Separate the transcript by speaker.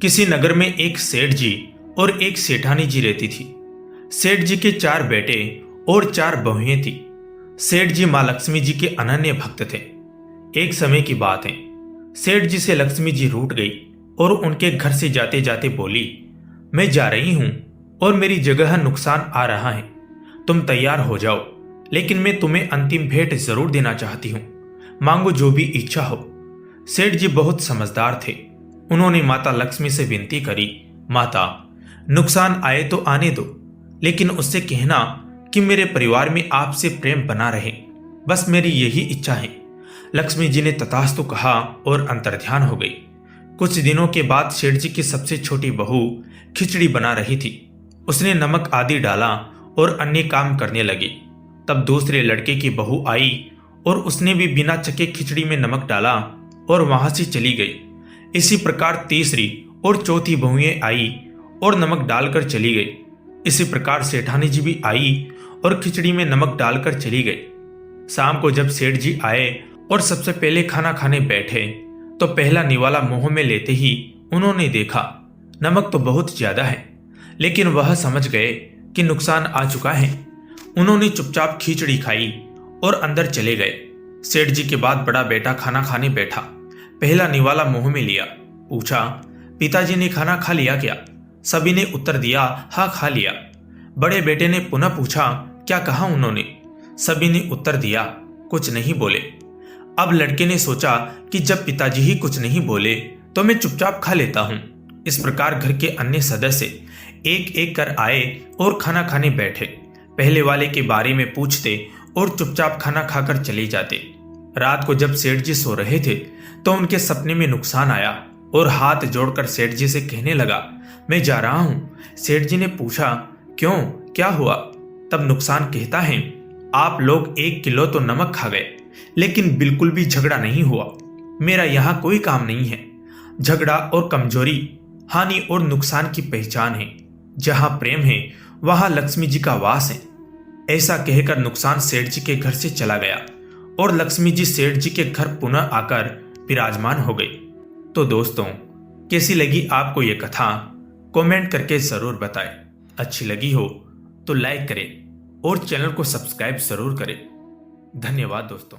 Speaker 1: किसी नगर में एक सेठ जी और एक सेठानी जी रहती थी। सेठ जी के 4 बेटे और 4 बहुएं थी। सेठ जी मां लक्ष्मी जी के अनन्य भक्त थे। एक समय की बात है, सेठ जी से लक्ष्मी जी रूठ गई और उनके घर से जाते जाते बोली, मैं जा रही हूं और मेरी जगह नुकसान आ रहा है, तुम तैयार हो जाओ, लेकिन मैं तुम्हें अंतिम भेंट जरूर देना चाहती हूं, मांगो जो भी इच्छा हो। सेठ जी बहुत समझदार थे। उन्होंने माता लक्ष्मी से विनती करी, माता, नुकसान आए तो आने दो, लेकिन उससे कहना कि मेरे परिवार में आपसे प्रेम बना रहे, बस मेरी यही इच्छा है। लक्ष्मी जी ने तथास्तु कहा और अंतर्ध्यान हो गई। कुछ दिनों के बाद सेठ जी की सबसे छोटी बहू खिचड़ी बना रही थी। उसने नमक आदि डाला और अन्य काम करने लगी। तब दूसरे लड़के की बहू आई और उसने भी बिना चखे खिचड़ी में नमक डाला और वहां से चली गई। इसी प्रकार तीसरी और चौथी बहुएं आई और नमक डालकर चली गई। इसी प्रकार सेठानी जी भी आई और खिचड़ी में नमक डालकर चली गई। शाम को जब सेठ जी आए और सबसे पहले खाना खाने बैठे तो पहला निवाला मुंह में लेते ही उन्होंने देखा नमक तो बहुत ज्यादा है, लेकिन वह समझ गए कि नुकसान आ चुका है। उन्होंने चुपचाप खिचड़ी खाई और अंदर चले गए। सेठ जी के बाद बड़ा बेटा खाना खाने बैठा। पहला निवाला मुंह में लिया, पूछा, पिताजी ने खाना खा लिया क्या? सभी ने उत्तर दिया, हाँ खा लिया। बड़े बेटे ने पुनः पूछा, क्या कहा उन्होंने? सभी ने उत्तर दिया, कुछ नहीं बोले। अब लड़के ने सोचा कि जब पिताजी ही कुछ नहीं बोले तो मैं चुपचाप खा लेता हूं। इस प्रकार घर के अन्य सदस्य एक एक कर आए और खाना खाने बैठे। पहले वाले के बारे में पूछते और चुपचाप खाना खाकर चले जाते। रात को जब सेठ जी सो रहे थे तो उनके सपने में नुकसान आया और हाथ जोड़कर सेठ जी से कहने लगा, मैं जा रहा हूं। सेठ जी ने पूछा, क्यों, क्या हुआ? तब नुकसान कहता है, आप लोग 1 किलो तो नमक खा गए, लेकिन बिल्कुल भी झगड़ा नहीं हुआ। मेरा यहां कोई काम नहीं है। झगड़ा और कमजोरी हानि और नुकसान की पहचान है। जहां प्रेम है वहां लक्ष्मी जी का वास है। ऐसा कहकर नुकसान सेठ जी के घर से चला गया और लक्ष्मी जी सेठ जी के घर पुनः आकर विराजमान हो गई। तो दोस्तों, कैसी लगी आपको ये कथा? कमेंट करके जरूर बताएं। अच्छी लगी हो तो लाइक करें और चैनल को सब्सक्राइब जरूर करें। धन्यवाद दोस्तों।